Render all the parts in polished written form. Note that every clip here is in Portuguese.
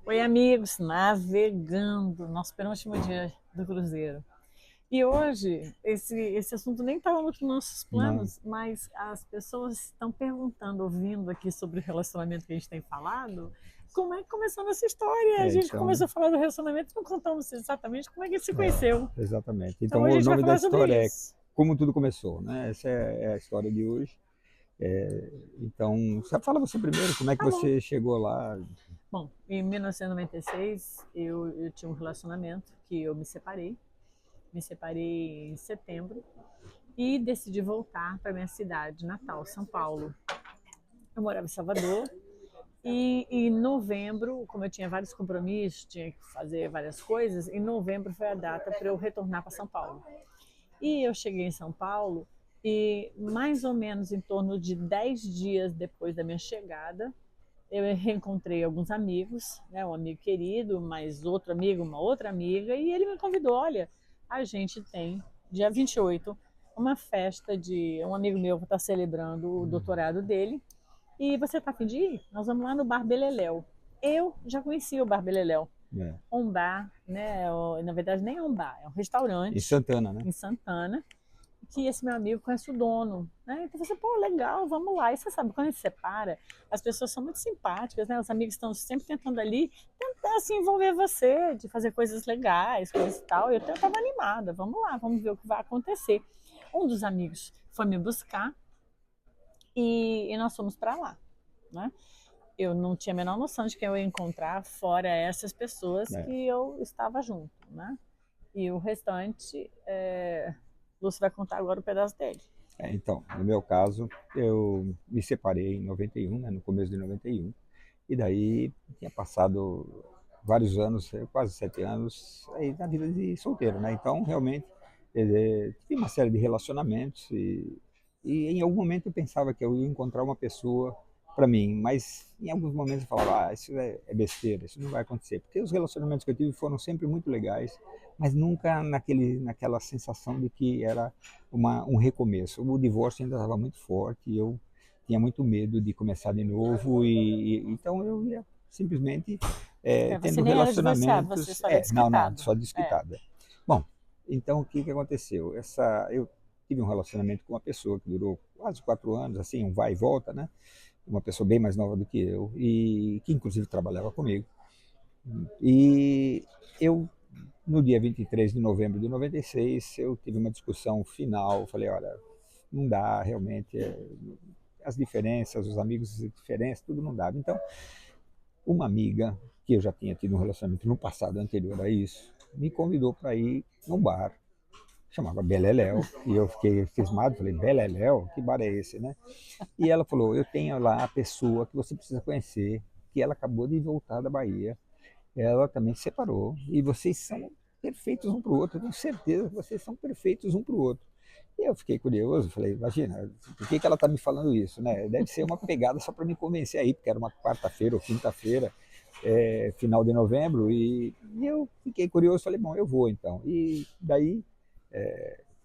Oi, amigos, navegando, nosso penúltimo dia do cruzeiro. E hoje, esse assunto nem estava nos nossos Não, planos, mas as pessoas estão perguntando, ouvindo aqui sobre o relacionamento que a gente tem falado, como é que começou a nossa história? A gente então, começou a falar do relacionamento e não contamos exatamente como é que ele se é, conheceu. exatamente. Então Então, hoje a o gente vai nome da falar sobre história é isso. Como Tudo Começou, né? Essa é a história de hoje. Então, fala você primeiro, como é que Tá bom. você chegou lá? Bom, em 1996 eu tinha um relacionamento que eu me separei. Me separei em setembro e decidi voltar para minha cidade natal, São Paulo. Eu morava em Salvador e em novembro, como eu tinha vários compromissos, tinha que fazer várias coisas, em novembro foi a data para eu retornar para São Paulo. E eu cheguei em São Paulo e mais ou menos em torno de 10 dias depois da minha chegada, eu reencontrei alguns amigos, né, um amigo querido, mais outro amigo, uma outra amiga, e ele me convidou, olha, a gente tem, dia 28, uma festa de um amigo meu que está celebrando o doutorado dele, e você está a fim de ir? Nós vamos lá no Bar Beleléu. Eu já conhecia o Bar Beleléu, É, um bar, né, na verdade nem é um bar, é um em restaurante Santana, né? em Santana, que esse meu amigo conhece o dono, né? Então você, pô, legal, vamos lá. E você sabe, quando a gente separa, as pessoas são muito simpáticas, né? Os amigos estão sempre tentando ali tentar se envolver você, de fazer coisas legais, coisas e tal. E eu estava animada, vamos lá, vamos ver o que vai acontecer. Um dos amigos foi me buscar e nós fomos para lá, né? Eu não tinha a menor noção de quem eu ia encontrar, fora essas pessoas É. que eu estava junto, né? E o restante, Lúcio vai contar agora o pedaço dele. Então, no meu caso, eu me separei em 91, né, no começo de 91, e daí tinha passado vários anos, quase 7 anos, aí na vida de solteiro, né? Então, realmente, tive uma série de relacionamentos e em algum momento eu pensava que eu ia encontrar uma pessoa para mim, mas em alguns momentos eu falava, isso é besteira, isso não vai acontecer, porque os relacionamentos que eu tive foram sempre muito legais, mas nunca naquela sensação de que era um recomeço. O divórcio ainda estava muito forte e eu tinha muito medo de começar de novo então eu ia simplesmente Você tendo nem era divorciado, você relacionamentos. só era Não, não, desquitado. só É. desquitada. Bom, então o que aconteceu? Eu tive um relacionamento com uma pessoa que durou quase 4 anos, assim, um vai e volta, né? Uma pessoa bem mais nova do que eu e que inclusive trabalhava comigo. E eu no dia 23 de novembro de 96, eu tive uma discussão final. Falei, olha, não dá, realmente, as diferenças, os amigos, as diferenças, tudo não dava. Então, uma amiga, que eu já tinha tido um relacionamento no passado anterior a isso, me convidou para ir num bar, chamava Beleléu, e eu fiquei cismado, falei, Beleléu? Que bar é esse, né? E ela falou, eu tenho lá a pessoa que você precisa conhecer, que ela acabou de voltar da Bahia, ela também se separou, e vocês são perfeitos um para o outro, eu tenho certeza que vocês são perfeitos um para o outro. E eu fiquei curioso, falei, imagina, por que ela está me falando isso, né? Deve ser uma pegada só para me convencer aí, porque era uma quarta-feira ou quinta-feira, final de novembro, e eu fiquei curioso, falei, bom, eu vou então. E daí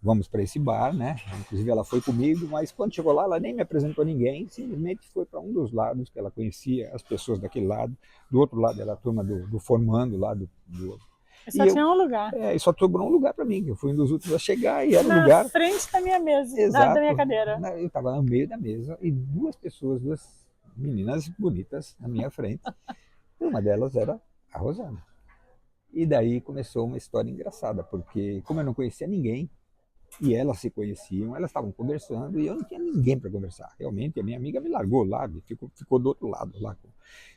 vamos para esse bar, né? Inclusive ela foi comigo, mas quando chegou lá, ela nem me apresentou a ninguém, simplesmente foi para um dos lados que ela conhecia as pessoas daquele lado, do outro lado era a turma do formando lá Eu e só eu tinha um lugar. e só sobrou um lugar para mim, que eu fui um dos últimos a chegar e era o Na lugar frente da minha mesa, da minha exato. cadeira. Eu estava no meio da mesa e duas pessoas, duas meninas bonitas na minha frente. E uma delas era a Rosana. E daí começou uma história engraçada, porque como eu não conhecia ninguém, e elas se conheciam, elas estavam conversando e eu não tinha ninguém para conversar. Realmente, a minha amiga me largou lá, ficou do outro lado lá.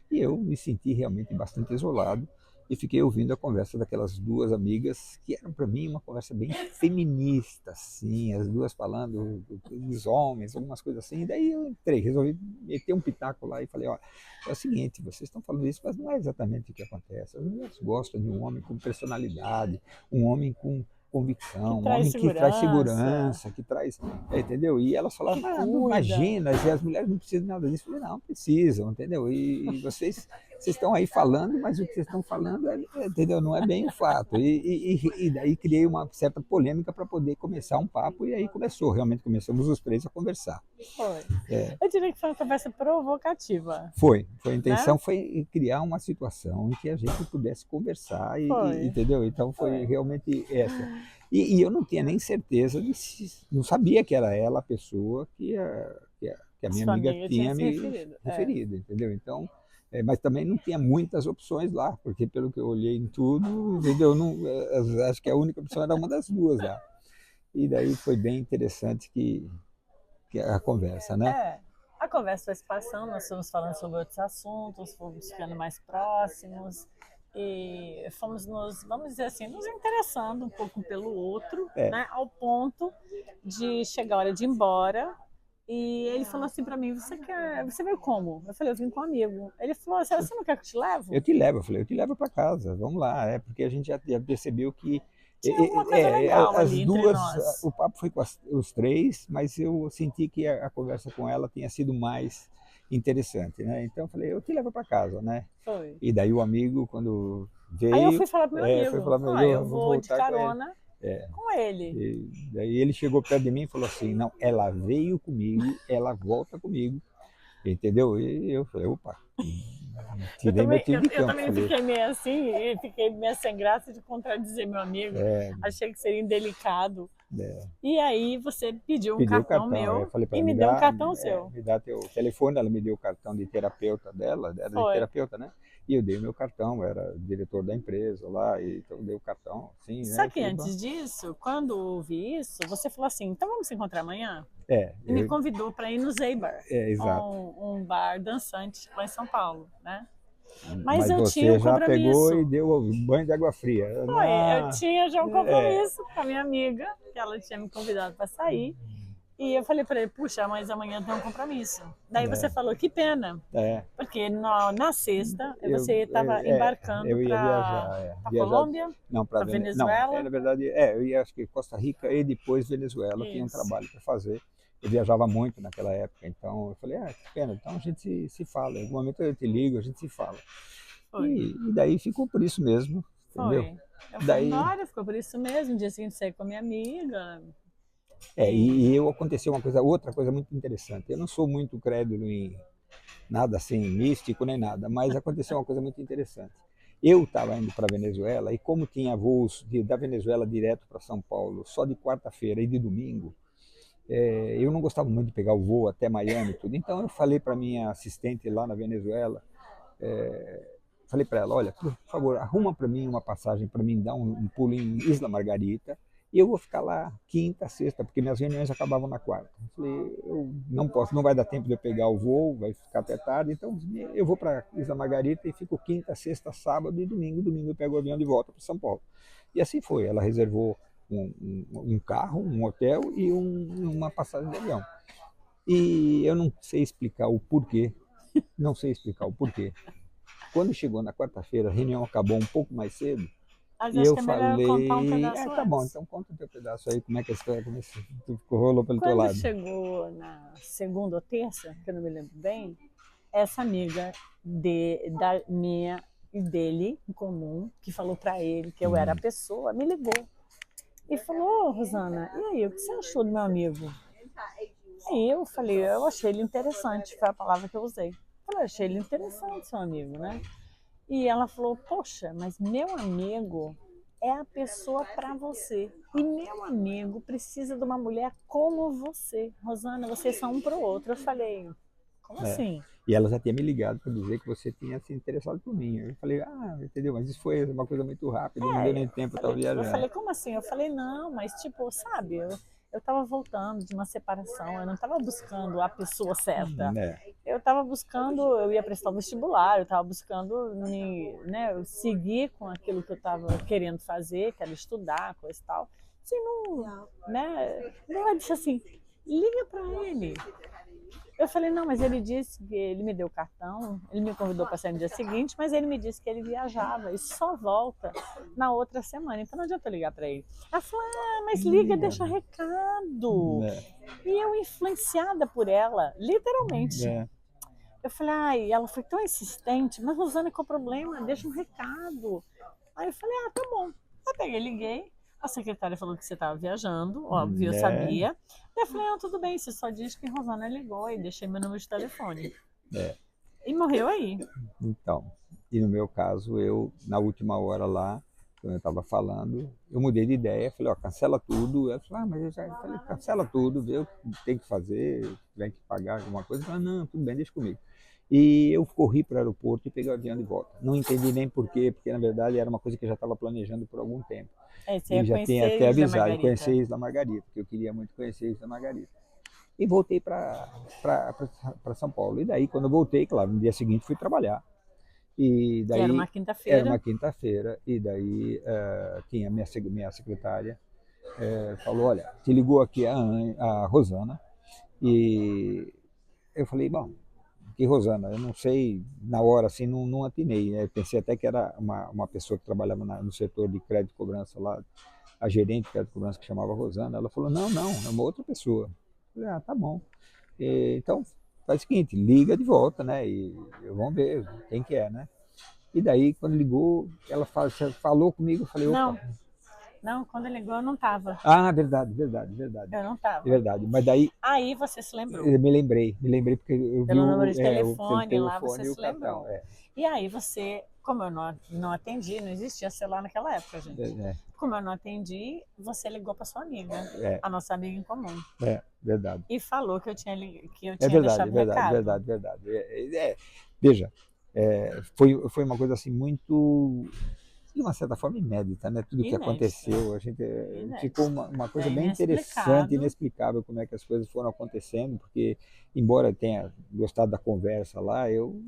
E eu me senti realmente bastante isolado e fiquei ouvindo a conversa daquelas duas amigas, que eram para mim uma conversa bem feminista, assim, as duas falando dos homens, algumas coisas assim. E daí eu entrei, resolvi meter um pitaco lá e falei, ó, é o seguinte, vocês estão falando isso, mas não é exatamente o que acontece. As mulheres gostam de um homem com personalidade, um homem com Que convicção, um traz homem que traz segurança, segurança, que traz, entendeu? E elas que falavam, não cuida. imagina, as mulheres não precisam de nada disso. Eu falei, não, precisam, entendeu? E vocês vocês estão aí falando, mas o que vocês estão falando entendeu? Não é bem o fato. E daí criei uma certa polêmica para poder começar um papo, e aí realmente começamos os três a conversar. Foi. Eu diria que foi uma conversa provocativa. A intenção foi criar uma situação em que a gente pudesse conversar, entendeu? Então foi realmente essa. E eu não tinha nem certeza, não sabia que era ela a pessoa que a minha amiga tinha me referido, entendeu? Então, mas também não tinha muitas opções lá, porque pelo que eu olhei em tudo, entendeu? Acho que a única opção era uma das duas lá. E daí foi bem interessante que a conversa, né? A conversa foi se passando, nós fomos falando sobre outros assuntos, fomos ficando mais próximos e fomos vamos dizer assim, nos interessando um pouco pelo outro, né? Ao ponto de chegar a hora de ir embora. E ele falou assim pra mim, você veio como? Eu falei, eu vim com um amigo. Ele falou, você não quer que eu te levo? Eu te levo, eu falei, eu te levo para casa, vamos lá, porque a gente já percebeu que tinha alguma coisa legal as ali duas, entre nós. O papo foi com os três, mas eu senti que a conversa com ela tinha sido mais interessante, né? Então eu falei, eu te levo para casa, né? Foi. E daí o amigo, quando veio... Aí eu fui falar pro meu amigo, eu vou de carona com ele. E daí ele chegou perto de mim e falou assim, não, ela veio comigo, ela volta comigo, entendeu? E eu falei, opa, tirei meu time de campo. Eu também fiquei meio assim, fiquei meio sem graça de contradizer meu amigo, achei que seria indelicado. E aí você pediu um cartão meu e me deu um cartão seu. Me dá teu telefone, ela me deu o cartão de terapeuta dela, era de terapeuta, né? E eu dei o meu cartão, era diretor da empresa lá, e então eu dei o cartão, sim, Só que antes disso, quando ouvi isso, você falou assim, então vamos se encontrar amanhã? E me convidou para ir no Zeibar, um bar dançante lá em São Paulo, né? Mas eu tinha um compromisso. Você já pegou e deu um banho de água fria. Eu tinha já um compromisso com a minha amiga, que ela tinha me convidado para sair. E eu falei para ele, puxa, mas amanhã tem um compromisso. Daí você falou, que pena. Porque na sexta você estava embarcando para Colômbia, não, para Venezuela. Não, na verdade, eu ia acho que Costa Rica e depois Venezuela, tinha um trabalho para fazer. Eu viajava muito naquela época, então eu falei, que pena, então a gente se fala. Em algum momento eu te ligo, a gente se fala. E daí ficou por isso mesmo, entendeu? Eu fui embora, ficou por isso mesmo. No dia seguinte saí com a minha amiga. E aconteceu outra coisa muito interessante. Eu não sou muito crédulo em nada assim, místico nem nada, mas aconteceu uma coisa muito interessante. Eu estava indo para a Venezuela e como tinha voos da Venezuela direto para São Paulo só de quarta-feira e de domingo, eu não gostava muito de pegar o voo até Miami e tudo. Então eu falei para minha assistente lá na Venezuela, falei para ela, olha, por favor, arruma para mim uma passagem para mim dar um pulo em Isla Margarita. E eu vou ficar lá quinta, sexta, porque minhas reuniões acabavam na quarta. Eu falei, eu não posso, não vai dar tempo de eu pegar o voo, vai ficar até tarde, então eu vou para Isla Margarita e fico quinta, sexta, sábado e domingo. Domingo eu pego o avião de volta para São Paulo. E assim foi, ela reservou um carro, um hotel e uma passagem de avião. E eu não sei explicar o porquê, Quando chegou na quarta-feira, a reunião acabou um pouco mais cedo, e eu falei, contar um pedaço tá bom, então conta o teu pedaço aí, como é que a história rolou pelo teu lado. Quando chegou na segunda ou terça, que eu não me lembro bem, essa amiga da minha e dele em comum, que falou para ele que eu era a pessoa, me ligou e falou, Rosana, e aí, o que você achou do meu amigo? Aí eu falei, eu achei ele interessante, foi a palavra que eu usei. Eu falei, achei ele interessante, seu amigo, né? E ela falou, poxa, mas meu amigo é a pessoa para você. E meu amigo precisa de uma mulher como você. Rosana, vocês são um para o outro. Eu falei, como assim? E ela já tinha me ligado para dizer que você tinha se interessado por mim. Eu falei, entendeu? Mas isso foi uma coisa muito rápida, não deu nem tempo para viajar. Eu falei, como assim? Eu falei, não, mas tipo, sabe, eu estava voltando de uma separação, eu não estava buscando a pessoa certa. Eu estava buscando, eu ia prestar o vestibular, eu estava buscando seguir com aquilo que eu estava querendo fazer, que era estudar, coisa e tal. Assim, ela disse assim, liga para ele. Eu falei, não, mas ele disse que ele me deu o cartão, ele me convidou para sair no dia seguinte, mas ele me disse que ele viajava e só volta na outra semana, então não adianta eu ligar para ele. Ela falou, mas liga, deixa recado. E eu influenciada por ela, literalmente. Eu falei, ai, ela foi tão insistente, mas Rosana, qual o problema? Deixa um recado. Aí eu falei, ah, tá bom. Aí peguei, liguei. A secretária falou que você estava viajando, óbvio, eu né? sabia. Eu falei, não, tudo bem, você só diz que Rosana ligou e deixei meu número de telefone. É. E morreu aí. Então, e no meu caso, eu, na última hora lá, quando eu estava falando, eu mudei de ideia, falei, ó, cancela tudo. Ela falou, ah, mas eu já falei, cancela tudo, vê o que tem que fazer, tem que pagar alguma coisa. Eu falei, não, tudo bem, deixa comigo. E eu corri para o aeroporto e peguei o avião de volta. Não entendi nem por quê, porque na verdade era uma coisa que eu já estava planejando por algum tempo. É, você ia E já tinha conhecer até Ilha avisado, conhecer Margarita. Isla Margarita, porque eu queria muito conhecer Isla Margarita. E voltei para São Paulo. E daí, quando eu voltei, claro, no dia seguinte fui trabalhar. E Que era uma daí era uma quinta-feira. quinta-feira, e daí tinha minha secretária, falou, olha, te ligou aqui a Rosana, e eu falei, bom, que Rosana, eu não sei, na hora assim, não atinei, né? Eu pensei até que era uma pessoa que trabalhava no setor de crédito e cobrança lá, a gerente de crédito e cobrança que chamava Rosana. Ela falou, não, não, é uma outra pessoa. Eu falei, ah, tá bom. Então, faz o seguinte, liga de volta, né, e vamos ver quem que é, né. E daí, quando ligou, ela falou comigo, eu falei, opa, Não, não, quando ele ligou eu não tava. ah, verdade, verdade, verdade, Eu não tava. verdade. Mas daí Aí você se lembrou. eu me lembrei porque eu vi Pelo número de pelo telefone lá você telefone e o se cartão. lembrou. E aí você, como eu não atendi, não existia celular naquela época, gente. É, Como eu não atendi, você ligou para sua amiga, é, a nossa amiga em comum, verdade. e falou que que eu É tinha verdade, é deixado verdade, recado. verdade, verdade. Veja, foi uma coisa assim muito, de uma certa forma, inédita, né? Tudo que Inédita, aconteceu, a gente ficou inédita. uma coisa É bem interessante, inexplicável. inexplicável como é que as coisas foram acontecendo, porque, embora eu tenha gostado da conversa lá, eu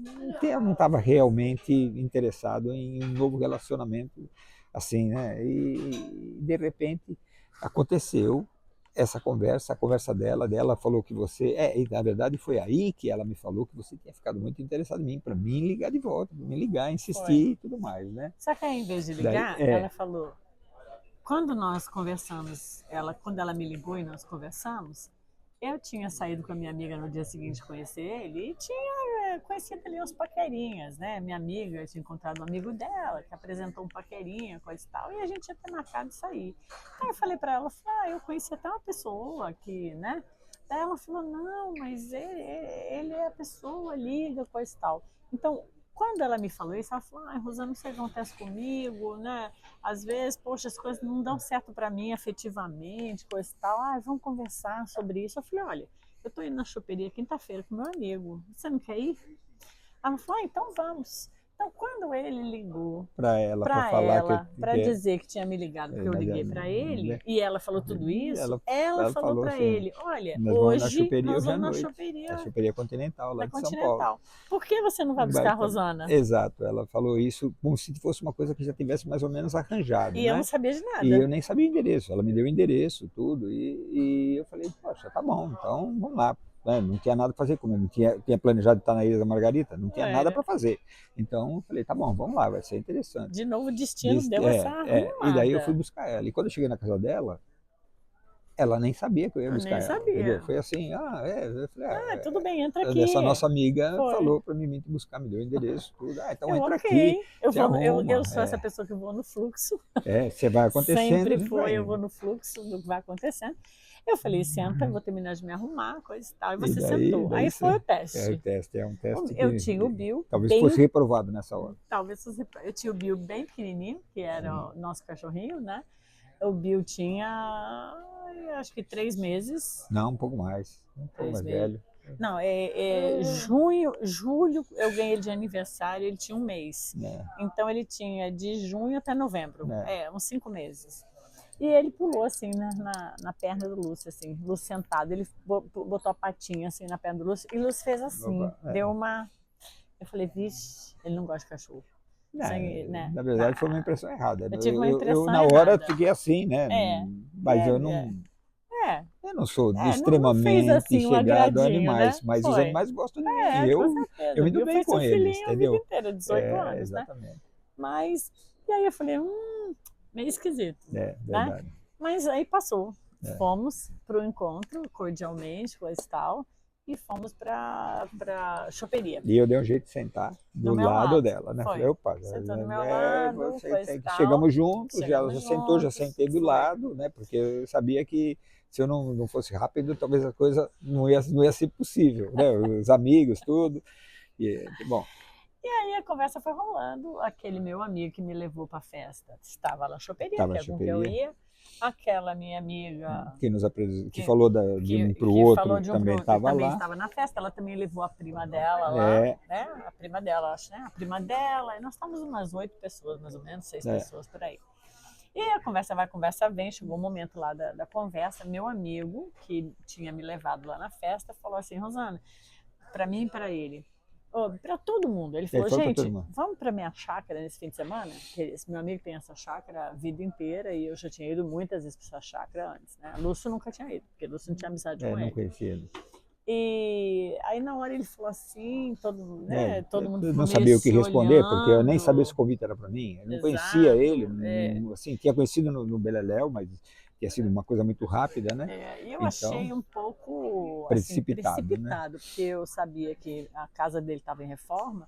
não estava realmente interessado em um novo relacionamento assim, né? E de repente aconteceu essa conversa, a conversa dela falou que você, e na verdade foi aí que ela me falou que você tinha ficado muito interessado em mim, para mim ligar de volta, para me ligar, Foi. insistir e tudo mais, né? Só que aí, em vez de Daí, ligar, ela falou, quando nós conversamos, quando ela me ligou e nós conversamos, eu tinha saído com a minha amiga no dia seguinte conhecer ele e tinha conhecido ali uns paquerinhas, né? Minha amiga tinha encontrado um amigo dela que apresentou um paquerinha, coisa e tal, e a gente ia ter marcado de sair. Aí eu falei para ela, eu conheci até uma pessoa que, né? Daí ela falou, não, mas ele é a pessoa, liga, coisa e tal. Então, quando ela me falou isso, ela falou, Rosana, não sei o que acontece comigo, né? Às vezes, poxa, as coisas não dão certo para mim afetivamente, coisa e tal. Vamos conversar sobre isso. Eu falei, olha, eu tô indo na choperia quinta-feira com meu amigo. Você não quer ir? Ela falou, então vamos. Então, quando ele ligou para ela, para para falar ela, para que dizer que tinha me ligado porque eu mas liguei para ele, né, e ela falou tudo isso, ela, ela ela falou falou para assim, ele, olha, nós vamos na hoje choperia nós hoje à vamos na noite, a choperia choperia continental lá da de São Paulo. Continental. Por que você não vai buscar a Vai, Rosana? exato, ela falou isso como se fosse uma coisa que já tivesse mais ou menos arranjado, E eu não né? sabia de E nada. eu nem sabia o endereço, ela me deu o endereço, tudo, e eu falei, poxa, tá bom, então vamos lá. Não tinha nada para fazer, como eu não tinha planejado estar na Ilha da Margarita, não tinha nada Era. para fazer. Então eu falei, tá bom, vamos lá, vai ser interessante. De novo, o destino deu essa E daí eu fui arrumada. buscar ela. E quando eu cheguei na casa dela, ela nem sabia que eu ia Eu buscar nem ela, entendeu? sabia. Foi assim, eu falei, Tudo bem, entra essa aqui. nossa amiga Foi. falou para mim vir te buscar, me deu o endereço, tudo. Então Eu, entra aqui, ok. Eu, se vou, eu arruma, sou essa pessoa que vou no fluxo. você vai acontecendo, a Sempre gente vai foi, eu vou indo. no fluxo do que vai acontecendo. Eu falei, senta, eu vou terminar de me arrumar, coisa e tal. E E você daí, sentou. Aí foi o o teste. teste, é um teste Eu tinha o que Bill talvez fosse bem. reprovado nessa hora. Talvez fosse. Eu tinha o Bill bem pequenininho, que era o nosso cachorrinho, né? O Bill tinha, acho que 3 meses. Não, um pouco 3 mais velho. velho. Não, junho, julho eu ganhei ele de aniversário, ele tinha um mês. Né, Então ele tinha de junho até novembro, né. uns 5 meses. E ele pulou assim na perna do Lúcio, assim, Lúcio sentado. Ele botou a patinha assim na perna do Lúcio e o Lúcio fez assim, Opa, deu uma. Eu falei, vixe, ele não gosta de cachorro. Sem, né? na verdade foi uma impressão errada. Eu tive uma Eu impressão na hora errada. fiquei assim, né? É, Mas é, é, eu não sou não fez extremamente assim um chegado a agradinho, né? animais, mas os Foi. animais gostam de mim. E Com eu certeza. me dou Bill bem foi com seu eles, filhinho a vida entendeu? inteira, 18 anos, né? Exatamente. Mas, e aí eu falei, meio esquisito, né? Verdade. Mas aí passou. É, Fomos pro encontro, cordialmente, coisa e tal. e fomos para choperia. E eu dei um jeito de sentar do meu lado lado. dela, né? Foi. Falei, opa, Sentou do meu lado, você coisa tem e que... tal. Chegamos juntos, ela Chegamos já sentou, já juntos, sentei do foi. lado, né? Porque eu sabia que se eu não fosse rápido, talvez a coisa não ia ser possível, né? Os amigos, tudo. E, bom, E aí a conversa foi rolando. Aquele meu amigo que me levou para a festa estava lá na choperia, tava que na é com que eu choperia, ia. Aquela minha amiga que falou de um para o outro, falou de um pro também outro, estava também lá. estava na festa. Ela também levou a prima dela lá, É, né? A prima dela, acho, né? A prima dela. E nós estávamos umas 8 pessoas, mais ou menos, 6 é. pessoas por aí. E a conversa vai, conversa vem. Chegou o momento lá da conversa. Meu amigo, que tinha me levado lá na festa, falou assim: Rosana, para mim e para ele, para todo mundo. Ele falou, Foi para todo gente, mundo. vamos para minha chácara nesse fim de semana? Porque esse meu amigo tem essa chácara a vida inteira e eu já tinha ido muitas vezes para essa chácara antes, né? Lúcio nunca tinha ido, porque Lúcio não tinha amizade com Não ele. conhecia ele. E aí na hora ele falou assim, todo mundo Eu ficou não meio sabia o que se responder, porque eu nem sabia se o olhando. convite era para mim. Eu não conhecia Exato, ele, assim, tinha conhecido no Beleléu, mas tinha sido uma coisa muito rápida, né? E eu Então, achei um pouco assim, precipitado, né? porque eu sabia que a casa dele estava em reforma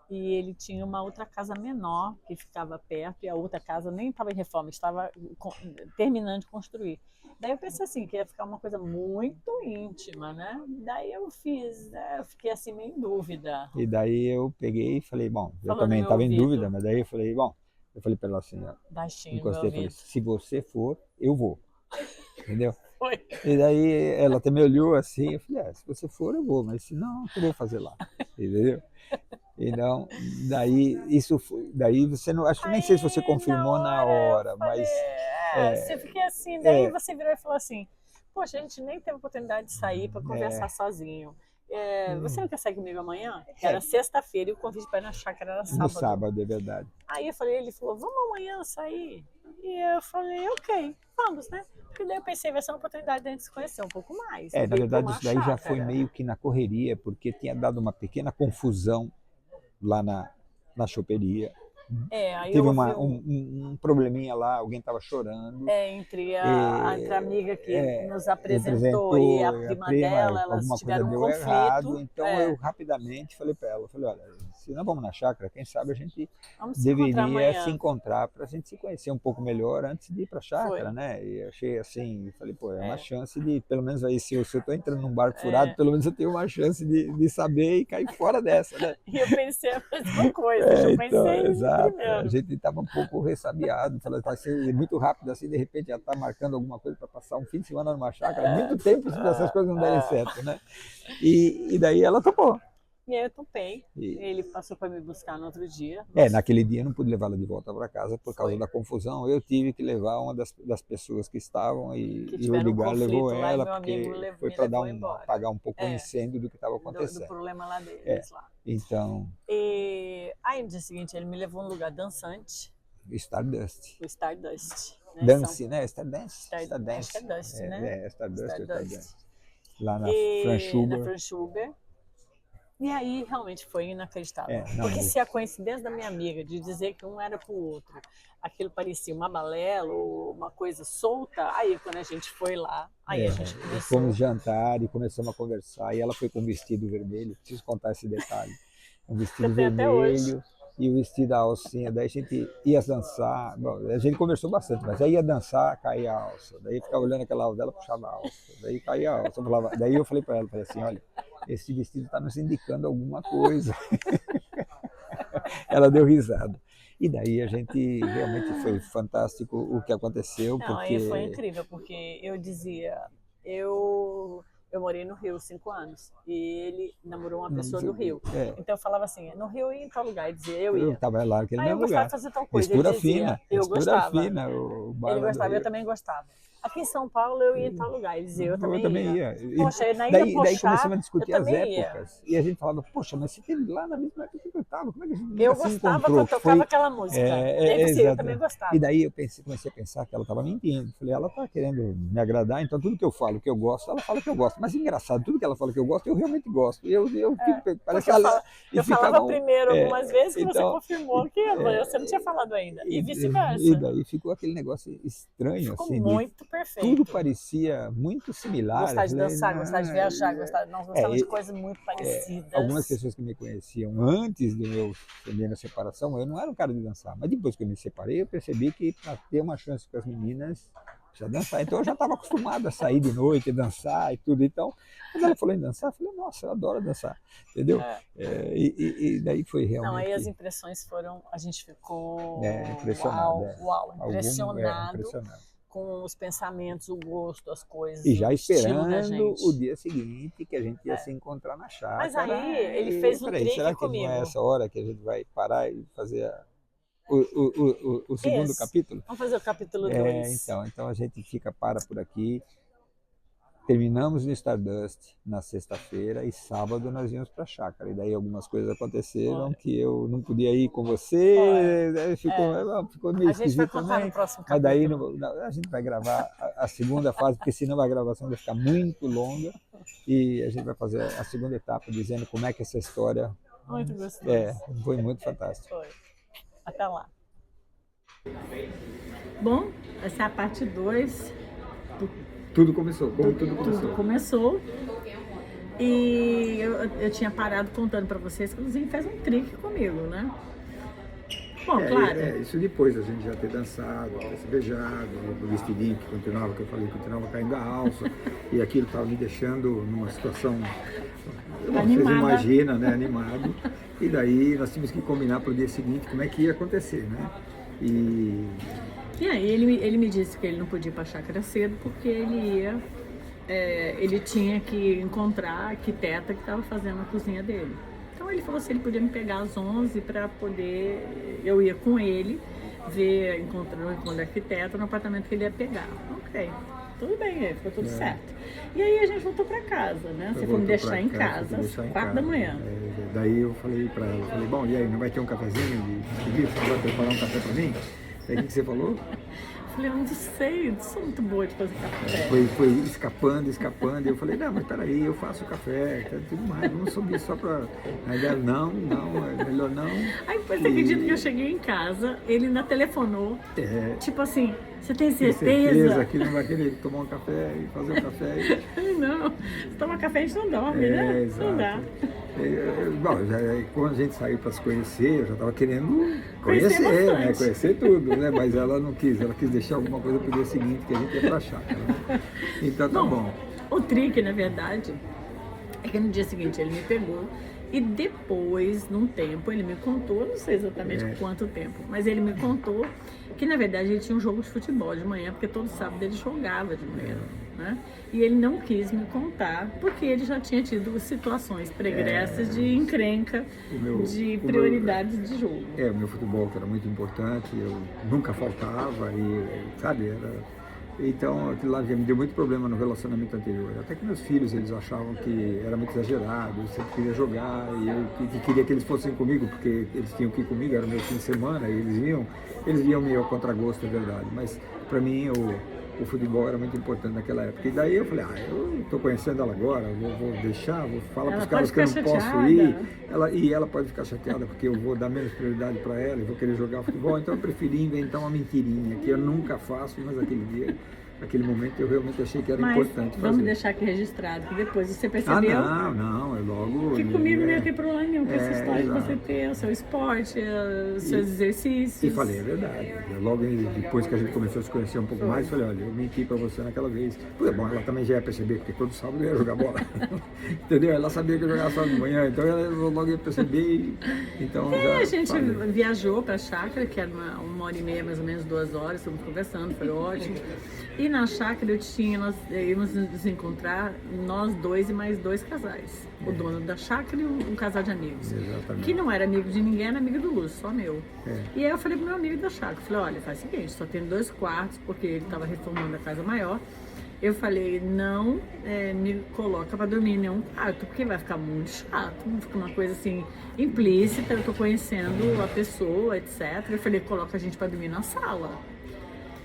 e ele tinha uma outra casa menor que ficava perto e a outra casa nem estava em reforma, estava terminando de construir. Daí eu pensei assim, que ia ficar uma coisa muito íntima, né? Daí eu fiquei assim meio em dúvida. E daí eu peguei e falei, bom, eu Falou no também meu estava em ouvido, dúvida, mas daí eu falei, bom, eu falei para ela assim, ó, baixinho no meu encostei e falei, ouvido. se você for, eu vou. Entendeu? Foi. E daí ela até me olhou assim, eu falei, se você for, eu vou, mas se não, o que eu vou fazer lá? Entendeu? Então, daí você não, acho que nem sei se você Aí, na confirmou na hora, eu hora, falei, mas você fiquei assim, daí é, você virou e falou assim, poxa, a gente nem teve oportunidade de sair para conversar sozinho. Você não quer sair comigo amanhã? Era sexta-feira e o convite para ir na chácara era no sábado. sábado, é verdade. Aí ele falou, vamos amanhã sair? E eu falei, ok, vamos, né? Porque daí eu pensei, vai ser uma oportunidade de a gente se conhecer um pouco mais. Na Ir para verdade, uma isso daí já foi chácara. meio que na correria, porque tinha dado uma pequena confusão lá na choperia. Aí Teve houve um probleminha lá, alguém estava chorando. entre a amiga que nos apresentou e a Representou a prima prima, dela, elas alguma coisa tiveram um deu errado, conflito. então eu rapidamente falei para ela, falei, olha, se nós vamos na chácara, quem sabe a gente Vamos se encontrar deveria se amanhã. encontrar para a gente se conhecer um pouco melhor antes de ir para a chácara, Foi. né? E achei assim, falei, pô, é uma chance de, pelo menos aí, se eu estou entrando num barco furado, pelo menos eu tenho uma chance de saber e cair fora dessa, né? E eu pensei a mesma coisa, eu pensei exato. primeiro. A gente estava um pouco ressabiado, falou, vai ser muito rápido assim, de repente já está marcando alguma coisa para passar um fim de semana numa chácara, muito tempo se essas coisas não derem certo, né? E daí ela topou. E aí eu topei. Ele passou para me buscar no outro dia. Naquele dia eu não pude levá-la de volta para casa por causa da confusão. Eu tive que levar uma das pessoas que estavam e o Edgar levou ela, porque foi para apagar um pouco o incêndio do que estava acontecendo. Do problema lá deles lá. Então. Aí no dia seguinte ele me levou num lugar dançante. Stardust. O Stardust. Né? Dance, né? Stardust. Acho que é Dust, né? Stardust. Lá na Na Franchuber. E aí realmente foi inacreditável. Porque se a coincidência da minha amiga de dizer que um era pro outro, aquilo parecia uma balela ou uma coisa solta, aí quando a gente foi lá, aí a gente começou. Fomos jantar e começamos a conversar e ela foi com um vestido vermelho, preciso contar esse detalhe. Um vestido vermelho e o vestido da alcinha, daí a gente ia dançar, bom, a gente conversou bastante, mas aí ia dançar, caía a alça, daí ficava olhando aquela alça dela, puxava a alça, daí caía a alça, daí eu falei para ela, falei assim, olha, esse vestido está nos indicando alguma coisa. Ela deu risada. E daí a gente, realmente foi fantástico o que aconteceu. Não, aí foi incrível, porque eu dizia, eu morei no Rio 5 anos e ele namorou uma pessoa do Rio. Então eu falava assim, no Rio ia em tal lugar, ele dizia, eu ia. Eu estava lá naquele mesmo lugar. Eu gostava lugar. de fazer tal coisa, Mistura ele dizia, fina. Eu gostava. Fina, ele gostava, eu também gostava. Aqui em São Paulo eu ia em tal lugar, ele dizia, eu também ia. Poxa, na Ilha Pochá, daí começamos a discutir as épocas. Ia. E a gente falava, poxa, mas você teve lá na mesma época que eu estava, como é que a gente eu gostava quando eu tocava aquela música. Eu também gostava. E daí eu comecei a pensar que ela estava mentindo. Falei, ela está querendo me agradar, então tudo que eu falo que eu gosto, ela fala que eu gosto. Mas engraçado, tudo que ela fala que eu gosto, eu realmente gosto. Parece que ela... Eu falava primeiro algumas vezes que você confirmou que você não tinha falado ainda. E vice-versa. E daí ficou aquele negócio estranho. Ficou assim, muito perfeito. tudo parecia muito similar. Gostar de Falei, dançar, não, gostar de viajar, nós gostávamos de coisas muito parecidas. algumas pessoas que me conheciam antes da minha separação, eu não era um cara de dançar, mas depois que eu me separei, eu percebi que para ter uma chance com as meninas, precisa dançar. Então eu já estava acostumado a sair de noite, dançar e tudo. Então, quando ela falou em dançar, eu falei, nossa, eu adoro dançar, entendeu? E daí foi realmente... Não, aí as impressões foram, a gente ficou impressionado. Impressionado com os pensamentos, o gosto, as coisas, e já o estilo da esperando gente. o dia seguinte que a gente ia se encontrar na chácara. Mas aí ele fez um trick será que comigo. não é essa hora que a gente vai parar e fazer o segundo capítulo? Vamos fazer o capítulo 2. Então a gente para por aqui. Terminamos no Stardust na sexta-feira e sábado nós íamos para a chácara. E daí algumas coisas aconteceram que eu não podia ir com você, ficou meio esquisito também. No próximo mas daí capítulo. a gente vai gravar a segunda fase, porque senão a gravação vai ficar muito longa. E a gente vai fazer a segunda etapa dizendo como é que essa história... Muito gostoso. Foi muito fantástico. Foi. Até lá. Bom, essa é a parte 2. Tudo começou. Tudo começou. E eu tinha parado contando para vocês que o Luizinho fez um trick comigo, né? Bom, claro. Isso depois a gente já ter dançado, ter se beijado, o vestidinho que eu falei, continuava caindo a alça. E aquilo estava me deixando numa situação, vocês imaginam, né? Animado. E daí nós tínhamos que combinar para o dia seguinte como é que ia acontecer, né? E aí ele me disse que ele não podia ir para a chácara cedo porque ele tinha que encontrar a arquiteta que estava fazendo a cozinha dele. Então ele falou se ele podia me pegar às 11 para poder, eu ia com ele encontrando a arquiteta no apartamento que ele ia pegar. Ok, tudo bem, ficou tudo certo. E aí a gente voltou para casa, né? Você foi me deixar em casa às 4 da manhã. Daí eu falei para ela, bom, e aí, não vai ter um cafezinho? Você vai preparar um café para mim? Aí o que você falou? Falei, eu não sei, não sou muito boa de fazer café. Foi escapando, e eu falei, não, mas peraí, eu faço café, tudo mais, vamos subir só pra... Aí ela, não, é melhor não. Aí depois você acredita que eu cheguei em casa, ele ainda telefonou, tipo assim, você tem certeza? Que não vai querer tomar um café e fazer um café? Não, se tomar café a gente não dorme, né? Exato. Não dá. Bom, quando a gente saiu para se conhecer, eu já estava querendo conhecer tudo, né? Mas ela não quis, ela quis deixar alguma coisa para o dia seguinte que a gente ia para a chácara. Né? Então tá bom. O trick, na verdade, é que no dia seguinte ele me pegou e depois, num tempo, ele me contou, eu não sei exatamente quanto tempo, mas ele me contou que na verdade ele tinha um jogo de futebol de manhã, porque todo sábado ele jogava de manhã. Né? E ele não quis me contar, porque ele já tinha tido situações pregressas de encrenca, de prioridades de jogo. O meu futebol que era muito importante, eu nunca faltava, sabe, então aquilo lá já me deu muito problema no relacionamento anterior. Até que meus filhos, eles achavam que era muito exagerado, eu sempre queria jogar, e eu queria que eles fossem comigo, porque eles tinham que ir comigo, era o meu fim de semana, e eles viam meio ao contragosto, é verdade, mas para mim o futebol era muito importante naquela época. E daí eu falei, eu estou conhecendo ela agora, vou deixar, vou falar para os caras que eu não posso ir. Ela pode ficar chateada porque eu vou dar menos prioridade para ela, eu vou querer jogar futebol. Então eu preferi inventar uma mentirinha, que eu nunca faço, mas naquele momento eu realmente achei que era importante fazer. Vamos deixar aqui registrado, que depois você percebeu. Não, é logo... Que comigo não ia ter problema nenhum com essa história de você ter o seu esporte, os seus exercícios. E falei, é verdade. Logo depois que a gente começou a se conhecer um pouco mais, falei, olha, eu menti pra você naquela vez. Bom, ela também já ia perceber, porque todo sábado eu ia jogar bola. Entendeu? Ela sabia que eu jogava sábado de manhã, então ela logo ia perceber. Então a gente viajou pra chácara, que era uma hora e meia, mais ou menos 2 horas, estamos conversando, foi ótimo. E na chácara nós íamos nos encontrar, nós 2 e mais 2 casais. O dono da chácara e um casal de amigos. Exatamente. Que não era amigo de ninguém, era amigo do Lúcio, só meu. E aí eu falei pro meu amigo da chácara, falei, olha, faz o seguinte, só tem 2 quartos, porque ele estava reformando a casa maior. Eu falei, não me coloca para dormir em nenhum quarto, porque vai ficar muito chato, fica uma coisa assim, implícita, eu tô conhecendo a pessoa, etc. Eu falei, coloca a gente para dormir na sala.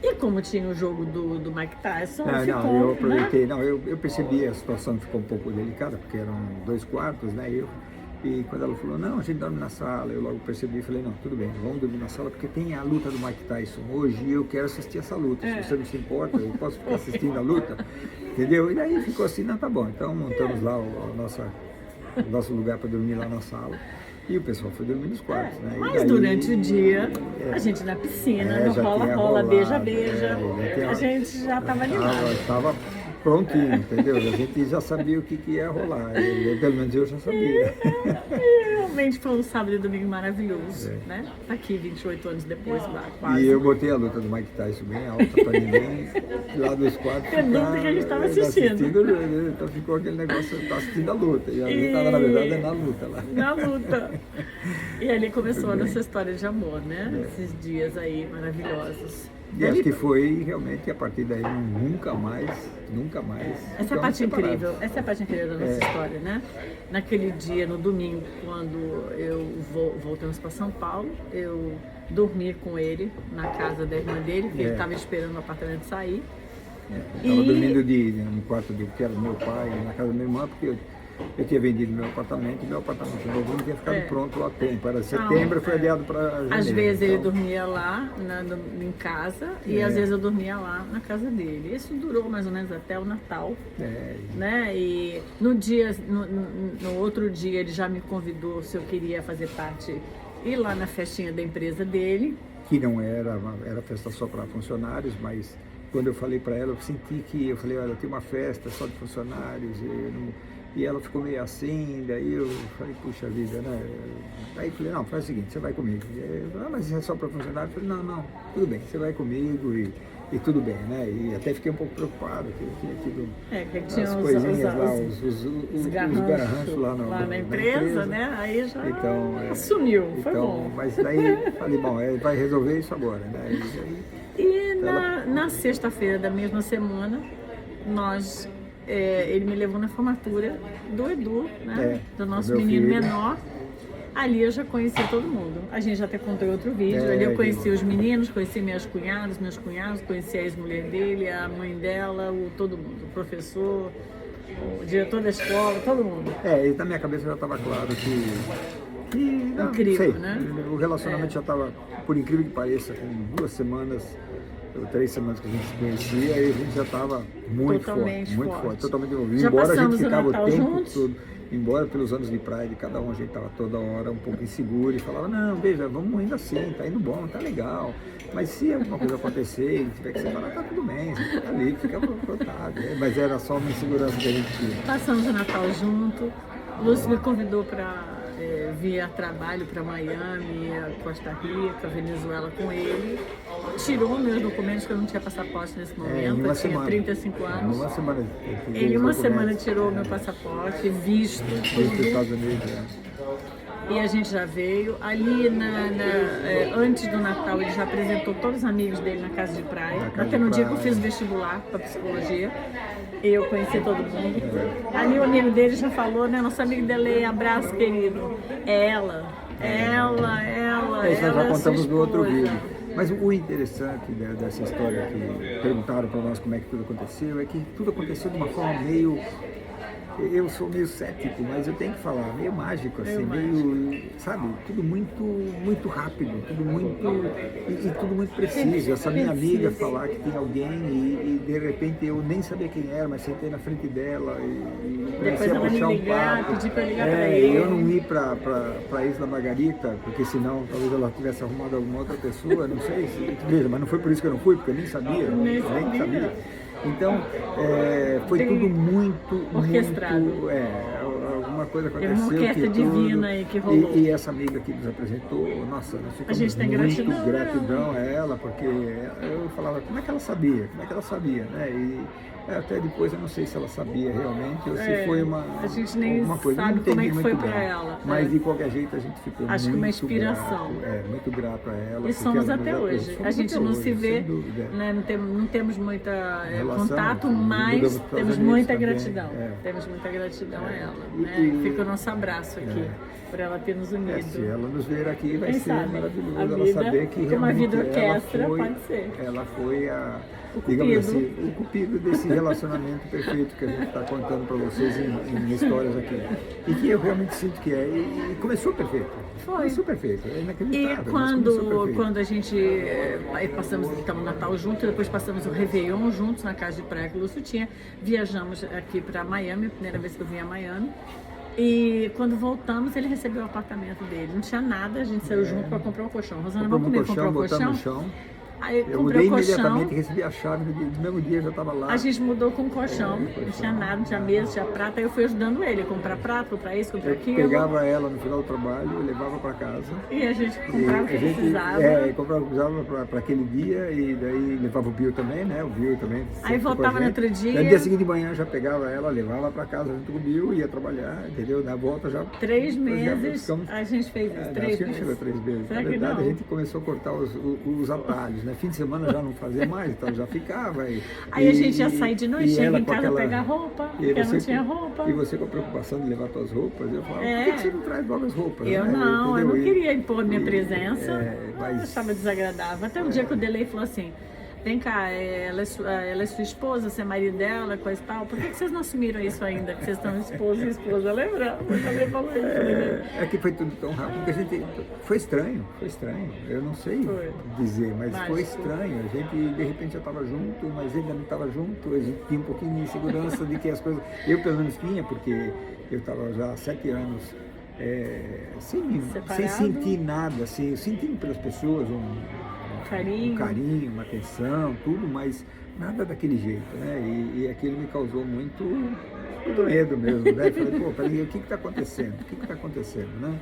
E como tinha o jogo do Mike Tyson, eu aproveitei, né? Eu percebi a situação ficou um pouco delicada, porque eram 2 quartos, né? E quando ela falou, não, a gente dorme na sala, eu logo percebi e falei, não, tudo bem, vamos dormir na sala, porque tem a luta do Mike Tyson hoje e eu quero assistir essa luta. Se você não se importa, eu posso ficar assistindo a luta, entendeu? E daí ficou assim, não, tá bom. Então montamos lá o nosso lugar para dormir lá na sala. E o pessoal foi dormir nos quartos, né? Mas daí, durante o dia, a gente na piscina, no rola-rola, beija-beija, a gente já estava animado. Estava prontinho, entendeu? A gente já sabia o que ia rolar, pelo menos eu já sabia. Realmente foi um sábado e domingo maravilhoso, né? Tá aqui 28 anos depois, quase. E eu botei a luta do Mike Tyson bem alta para ninguém lá dos quartos. Perdão que a gente estava assistindo. Então ficou aquele negócio, tá assistindo a luta. E a gente estava, na verdade, na luta lá. Na luta. E ali começou a nossa história de amor, né? Esses dias aí maravilhosos. E acho que foi realmente a partir daí nunca mais. Essa é a parte incrível, essa é a parte incrível da nossa história, né? Naquele dia, no domingo, quando eu voltamos para São Paulo, eu dormi com ele na casa da irmã dele, que ele estava esperando o apartamento sair. Estava dormindo no quarto que era do meu pai, na casa da minha irmã, porque eu tinha vendido meu apartamento novo não tinha ficado pronto a tempo. Era setembro, foi adiado para janeiro. Às vezes ele dormia lá em casa e às vezes eu dormia lá na casa dele. Isso durou mais ou menos até o Natal. Né? E no outro dia ele já me convidou se eu queria fazer parte, ir lá na festinha da empresa dele. Que não era festa só para funcionários, mas quando eu falei para ela, eu senti que, eu falei, olha, tem uma festa só de funcionários e ela ficou meio assim, daí eu falei, puxa vida, né? Aí eu falei, não, faz o seguinte, você vai comigo. Mas isso é só para funcionário? Eu falei, não, tudo bem, você vai comigo e tudo bem, né? E até fiquei um pouco preocupado, que eu tinha as coisinhas lá, os garranchos lá na empresa, né? Aí já sumiu, foi bom. Mas daí falei, bom, vai resolver isso agora, né? E na sexta-feira da mesma semana, ele me levou na formatura do Edu, né? Do nosso menino menor. Ali eu já conheci todo mundo. A gente já até contou em outro vídeo. Ali eu conheci os meninos, conheci meus cunhados, conheci a ex-mulher dele, a mãe dela, todo mundo, o professor, o diretor da escola, todo mundo. E na minha cabeça já estava claro que incrível, né? O relacionamento já estava, por incrível que pareça, com 2 semanas, ou 3 semanas que a gente se conhecia, aí a gente já estava muito forte, totalmente envolvido. Já embora a gente ficava o tempo juntos. todo, embora pelos anos de praia de cada um, a gente estava toda hora um pouco inseguro e falava, não, veja, vamos indo assim, tá indo bom, tá legal. Mas se alguma coisa acontecer e tiver que separar, tá tudo bem, você fica ali, fica protado. Mas era só uma insegurança que a gente tinha. Passamos o Natal junto, o Lúcio me convidou para vir a trabalho para Miami, Costa Rica, Venezuela com ele. Tirou meus documentos, que eu não tinha passaporte nesse momento, eu tinha 35 anos. Em uma semana tirou meu passaporte, visto, tudo. E a gente já veio. Ali, antes do Natal, ele já apresentou todos os amigos dele na casa de praia. Até no dia que eu fiz o vestibular para psicologia, eu conheci todo mundo. Ali o amigo dele já falou, né? Nosso amigo dele, abraço querido. Ela Isso nós já contamos no outro vídeo. Mas o interessante dessa história que perguntaram para nós como é que tudo aconteceu, é que tudo aconteceu de uma forma meio... Eu sou meio cético, mas eu tenho que falar, meio mágico, assim, meio, sabe, tudo muito rápido, tudo muito preciso. Essa minha amiga falar que tem alguém e de repente eu nem sabia quem era, mas sentei na frente dela e comecei a puxar um papo. Pedi pra ligar pra ele. Eu não ir pra Isla Margarita, porque senão talvez ela tivesse arrumado alguma outra pessoa, não sei, veja, mas não foi por isso que eu não fui, porque eu nem sabia. Então, foi tudo muito orquestrado. Alguma coisa aconteceu. Uma orquestra divina aí que rolou. E essa amiga que nos apresentou, nossa, nós ficamos muito gratidão a ela, porque eu falava, como é que ela sabia? Né? E até depois eu não sei se ela sabia realmente ou se foi uma coisa. A gente nem sabe como é que foi para ela. Mas de qualquer jeito a gente ficou acho que uma inspiração. Muito grato a ela. E somos até hoje. A gente não se vê, né, não temos muita contato, mas temos muita gratidão. Temos muita gratidão a ela. Né? fica o nosso abraço aqui, por ela ter nos unido. Se ela nos ver aqui, vai Quem ser sabe, maravilhoso a ela vida, saber que uma realmente vida orquestra, ela foi, pode ser. ela foi a, O digamos cupido. assim, o cupido desse relacionamento perfeito que a gente está contando para vocês em histórias aqui. E que eu realmente sinto que é. E começou perfeito. Foi. Começou perfeito, é inacreditável. E mas começou perfeito. quando a gente aí passamos então o Natal junto, depois passamos o Réveillon juntos na casa de praia que o Lúcio tinha, viajamos aqui para Miami, a primeira vez que eu vim a Miami. E quando voltamos, ele recebeu o apartamento dele. Não tinha nada, a gente saiu junto para comprar o colchão. Rosana, vamos comigo comprar o colchão? No chão. Aí Eu comprei mudei o colchão. imediatamente, recebi a chave, no mesmo dia já estava lá. A gente mudou com o colchão, não tinha nada, não tinha mesa, não tinha prata. Aí eu fui ajudando ele a comprar prato, comprar isso, comprar aquilo. Pegava ela no final do trabalho, eu levava para casa. E a gente comprava o que precisava. Comprava o que precisava para aquele dia e daí levava o Bill também, né? O Bill também. Aí voltava no outro dia. No dia seguinte de manhã já pegava ela, levava para casa junto com o Bill, ia trabalhar, entendeu? Na volta já... 3 meses a gente fez isso, 3 meses. Chegou 3 meses. Será Na que verdade, não? a gente começou a cortar os atalhos, né? Fim de semana já não fazia mais, então já ficava. Aí a gente ia sair de noite, chega em casa pegar roupa, porque você, não tinha roupa. E você com a preocupação de levar suas roupas, eu falava, por que você não traz logo as roupas? Eu né? não, eu não Entendeu? queria impor minha presença, mas- eu achava desagradável. Até um dia que o Delay falou assim, vem cá, ela é sua esposa, você é marido dela, coisa e tal, por que vocês não assumiram isso ainda, que vocês estão esposo e esposa? Lembra? Eu também falou isso. É que foi tudo tão rápido que a gente... Foi estranho. Eu não sei Foi. dizer, mas Mágico. foi estranho. A gente, de repente, já estava junto, mas ainda não estava junto. A gente tinha um pouquinho de insegurança de que as coisas... Eu, pelo menos, tinha, porque eu estava já há 7 anos sem Separado. sentir nada, assim, sentindo pelas pessoas Carinho. um carinho, uma atenção, tudo, mas nada daquele jeito, né? E aquilo me causou muito medo mesmo, né? Falei, pô, peraí, o que está acontecendo? O que está acontecendo, né?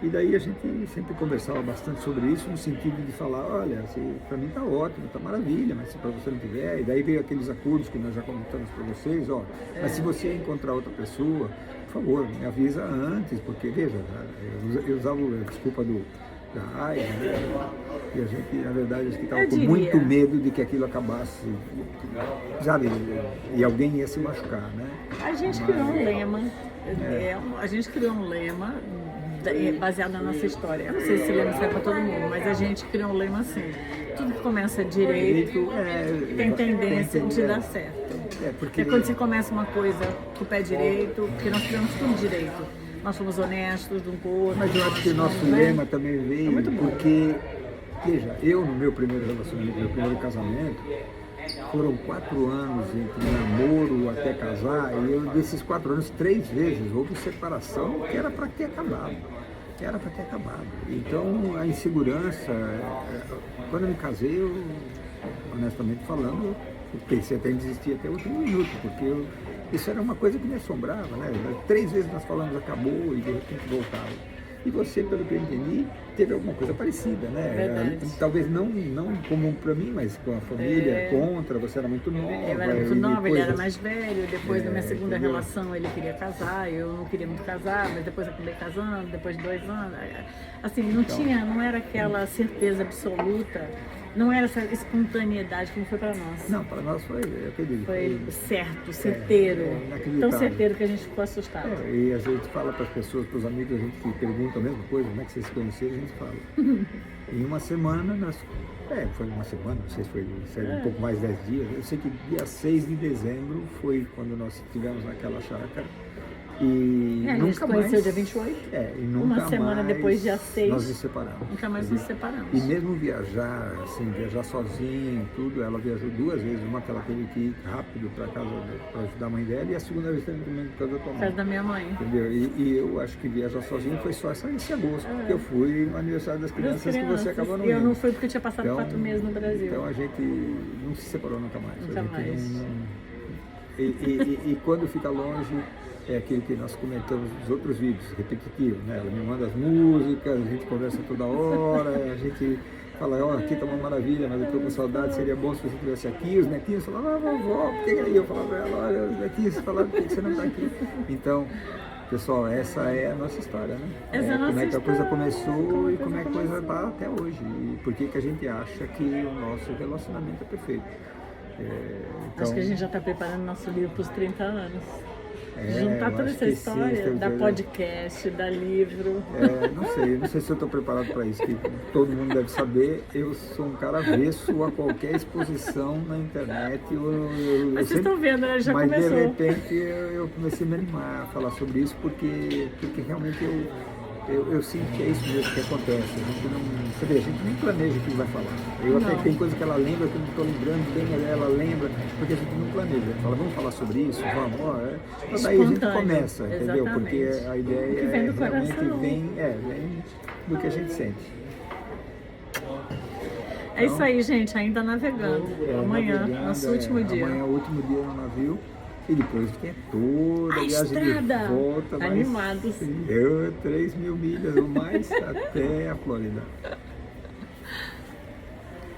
E daí a gente sempre conversava bastante sobre isso, no sentido de falar, olha, para mim está ótimo, está maravilha, mas se para você não tiver, e daí veio aqueles acordos que nós já comentamos para vocês, ó, mas se você encontrar outra pessoa, por favor, me avisa antes, porque, veja, eu usava a desculpa da AIDS, né? E a gente, na verdade, acho que estava com muito medo de que aquilo acabasse, sabe, e alguém ia se machucar, né? A gente criou um lema, a gente criou um lema baseado na nossa história. Eu não sei se esse lema serve para todo mundo, mas a gente criou um lema assim, tudo que começa direito tem tendência de dar certo. Porque quando você começa uma coisa com o pé direito, porque nós criamos tudo direito, nós somos honestos de um com o outro. Mas eu acho que o nosso lema também veio porque, veja, eu no meu primeiro relacionamento, meu primeiro casamento, foram 4 anos entre namoro até casar, e eu, desses 4 anos, 3 vezes houve separação que era para ter acabado. Então, a insegurança, quando eu me casei, eu, honestamente falando, eu pensei até em desistir até o último minuto, porque isso era uma coisa que me assombrava, né? 3 vezes nós falamos acabou e de repente voltava. E você, pelo que eu entendi, teve alguma coisa parecida, né? Verdade. Talvez não comum para mim, mas com a família contra, você era muito nova. Eu era muito nova, ele era coisas- mais velho, depois da minha segunda entendeu? relação ele queria casar, eu não queria muito casar, mas depois eu acabei casando, depois de 2 anos. Assim, não era aquela certeza absoluta, não era essa espontaneidade como foi para nós. Não, para nós foi, eu acredito. Foi certo, certeiro, inacreditável. tão certeiro que a gente ficou assustado. E a gente fala para as pessoas, para os amigos, a gente que pergunta a mesma coisa, como é que vocês se conheceram, a gente fala. Em uma semana, foi uma semana, não sei se foi um pouco mais 10 dias, eu sei que dia 6 de dezembro foi quando nós estivemos naquela chácara. E A gente nunca se conheceu mais, dia 28, e nunca uma semana mais depois, dia 6, nós nos separamos. nunca mais nos separamos. E mesmo viajar, assim, viajar sozinho, tudo, ela viajou 2 vezes, uma que ela teve que ir rápido para casa para ajudar a mãe dela, e a segunda vez também por causa da tua mãe. Casa da minha mãe. Entendeu? E eu acho que viajar sozinho foi só esse agosto, porque eu fui no aniversário das crianças que você acabou não E eu indo. não fui porque eu tinha passado 4 meses no Brasil. Então a gente não se separou nunca mais. Nunca A gente mais. E quando fica longe, é aquilo que nós comentamos nos outros vídeos, repetitivo, né? Ela me manda as músicas, a gente conversa toda hora, a gente fala, ó, aqui tá uma maravilha, mas eu tô com saudade, seria bom se você estivesse aqui. Os netinhos falavam, vovó, por que aí? Eu falava pra ela, olha, os netinhos falaram, por que você não tá aqui? Então, pessoal, essa é a nossa história, né? Essa é a como nossa é que a coisa história, começou e como é que a coisa está até hoje. E por que a gente acha que o nosso relacionamento é perfeito. Então, Acho que a gente já está preparando nosso livro para os 30 anos. juntar eu toda acho essa que história, sim, da podcast, da livro. não sei se eu estou preparado para isso, que todo mundo deve saber, eu sou um cara avesso a qualquer exposição na internet. Mas vocês estão vendo, né? Já mas começou. de repente eu comecei a me animar a falar sobre isso, porque realmente eu sinto que é isso mesmo que acontece. A gente não, você vê, a gente nem planeja o que vai falar. Eu até tem coisa que ela lembra que eu não estou lembrando, bem ela lembra, porque a gente não planeja. Fala, vamos falar sobre isso? Vamos, Então daí a gente começa, entendeu? Porque a ideia vem do realmente coração. vem do que a gente sente. É isso aí, gente, ainda navegando. Amanhã, nosso último dia. Amanhã é o último dia no navio. E depois tem toda a viagem estrada. de volta. Animados. 3.000 milhas ou mais até a Flórida.